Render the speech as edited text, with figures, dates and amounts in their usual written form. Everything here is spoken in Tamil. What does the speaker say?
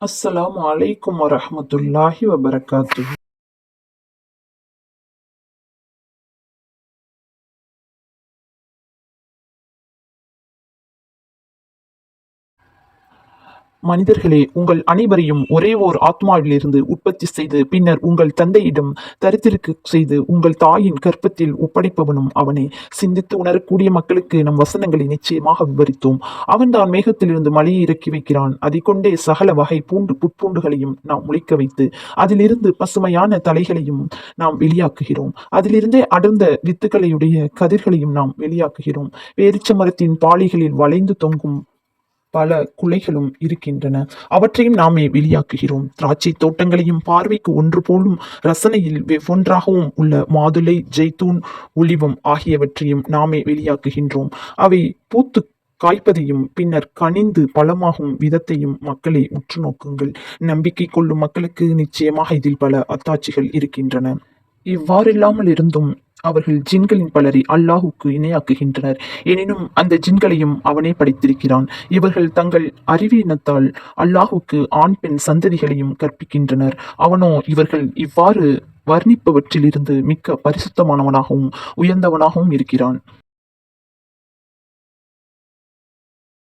அஸ்ஸலாமு அலைக்கும் வரஹ்மத்துல்லாஹி வபரகாத்துஹு. மனிதர்களே, உங்கள் அனைவரையும் ஒரே ஓர் ஆத்மாவிலிருந்து உற்பத்தி செய்து பின்னர் உங்கள் தந்தையிடம் தரித்திருக்கச் செய்து உங்கள் தாயின் கர்ப்பத்தில் ஒப்படைப்பவனும் அவனே. சிந்தித்து உணரக்கூடிய மக்களுக்கு நம் வசனங்களை நிச்சயமாக விவரித்தோம். அவன்தான் மேகத்திலிருந்து மழையை இறக்கி வைக்கிறான். அதைக் கொண்டே சகல வகை புற்பூண்டுகளையும் நாம் முளைக்க வைத்து அதிலிருந்து பசுமையான தலைகளையும் நாம் வெளியாக்குகிறோம். அதிலிருந்தே அடர்ந்த வித்துக்களையுடைய கதிர்களையும் நாம் வெளியாக்குகிறோம். பேரீச்ச மரத்தின் பாளிகளில் வளைந்து தொங்கும் பல குலைகளும் இருக்கின்றன. அவற்றையும் நாமே வெளியாக்குகிறோம். திராட்சை தோட்டங்களையும் பார்வைக்கு ஒன்று போலும் ரசனையில் வெவ்வொன்றாகவும் உள்ள மாதுளை, ஜெய்தூன், ஒலிவம் ஆகியவற்றையும் நாமே வெளியாக்குகின்றோம். அவை பூத்து காய்ப்பதையும் பின்னர் கனிந்து பழமாகும் விதத்தையும் மக்களே உற்று நோக்குங்கள். நம்பிக்கை கொள்ளும் மக்களுக்கு நிச்சயமாக இதில் பல அத்தாட்சிகள் இருக்கின்றன. இவ்வாறில்லாமல் இருந்தும் அவர்கள் ஜின்களின் பலரை அல்லாஹுக்கு இணையாக்குகின்றனர். எனினும் அந்த ஜின்களையும் அவனே படைத்திருக்கிறான். இவர்கள் தங்கள் அறிவீனத்தால் அல்லாஹுக்கு ஆண் பெண் சந்ததிகளையும் கற்பிக்கின்றனர். அவனோ இவர்கள் இவ்வாறு வர்ணிப்பவற்றிலிருந்து மிக்க பரிசுத்தமானவனாகவும் உயர்ந்தவனாகவும் இருக்கிறான்.